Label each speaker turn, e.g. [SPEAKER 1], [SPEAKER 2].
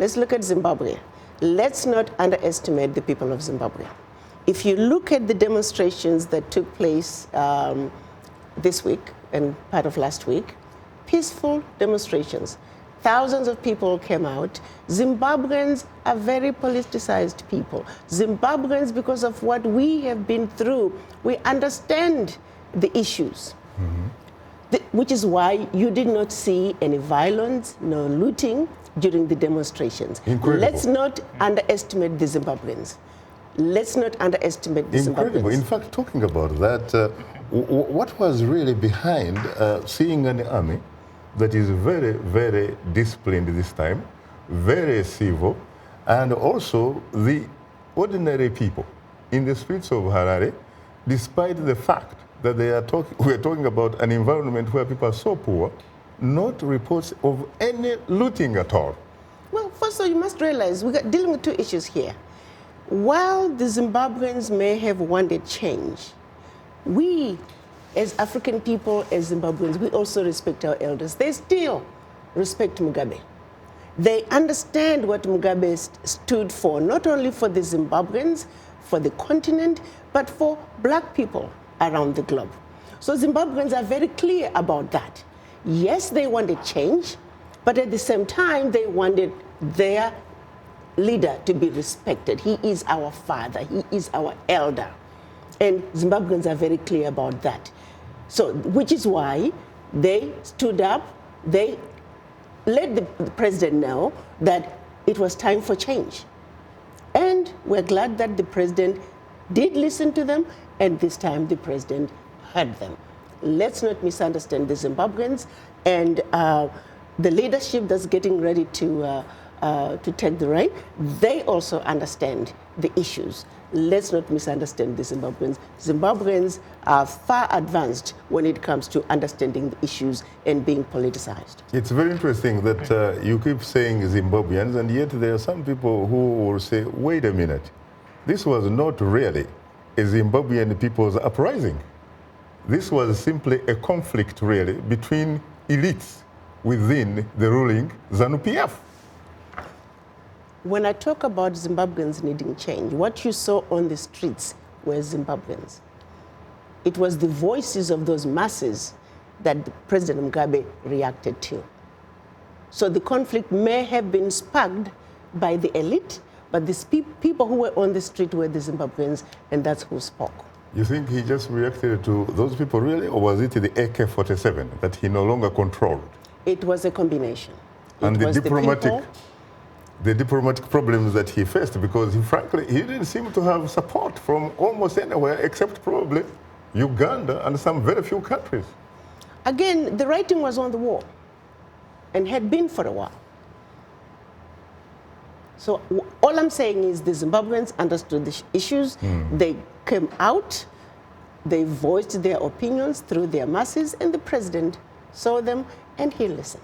[SPEAKER 1] let's look at Zimbabwe. Let's not underestimate the people of Zimbabwe. If you look at the demonstrations that took place this week and part of last week, peaceful demonstrations. Thousands of people came out. Zimbabweans are very politicized people. Zimbabweans, because of what we have been through, we understand the issues. Which is why you did not see any violence, no looting during the demonstrations.
[SPEAKER 2] Incredible.
[SPEAKER 1] Let's not underestimate the Zimbabweans. Let's not underestimate the
[SPEAKER 2] Incredible.
[SPEAKER 1] Zimbabweans.
[SPEAKER 2] In fact, talking about that, what was really behind seeing an army that is very, very disciplined this time, very civil, and also the ordinary people in the streets of Harare, despite the fact that we're talking about an environment where people are so poor, not reports of any looting at all?
[SPEAKER 1] Well, first of all, you must realize we're dealing with two issues here. While the Zimbabweans may have wanted change, we, as African people, as Zimbabweans, we also respect our elders. They still respect Mugabe. They understand what Mugabe stood for, not only for the Zimbabweans, for the continent, but for black people around the globe. So Zimbabweans are very clear about that. Yes, they wanted change, but at the same time, they wanted their leader to be respected. He is our father. He is our elder. And Zimbabweans are very clear about that. So, which is why they stood up, they let the president know that it was time for change. And we're glad that the president did listen to them, and this time the president heard them. Let's not misunderstand the Zimbabweans, and the leadership that's getting ready to take the reign, they also understand the issues. Let's not misunderstand the Zimbabweans. Zimbabweans are far advanced when it comes to understanding the issues and being politicized.
[SPEAKER 2] It's very interesting that you keep saying Zimbabweans, and yet there are some people who will say, wait a minute, this was not really a Zimbabwean people's uprising. This was simply a conflict, really, between elites within the ruling ZANU-PF.
[SPEAKER 1] When I talk about Zimbabweans needing change, what you saw on the streets were Zimbabweans. It was the voices of those masses that President Mugabe reacted to. So the conflict may have been sparked by the elite, but the people who were on the street were the Zimbabweans, and that's who spoke.
[SPEAKER 2] You think he just reacted to those people really, or was it the AK-47 that he no longer controlled?
[SPEAKER 1] It was a combination.
[SPEAKER 2] And the diplomatic problems that he faced, because frankly, he didn't seem to have support from almost anywhere except probably Uganda and some very few countries.
[SPEAKER 1] Again, the writing was on the wall and had been for a while. So all I'm saying is the Zimbabweans understood the issues. They came out, they voiced their opinions through their masses, and the president saw them and he listened.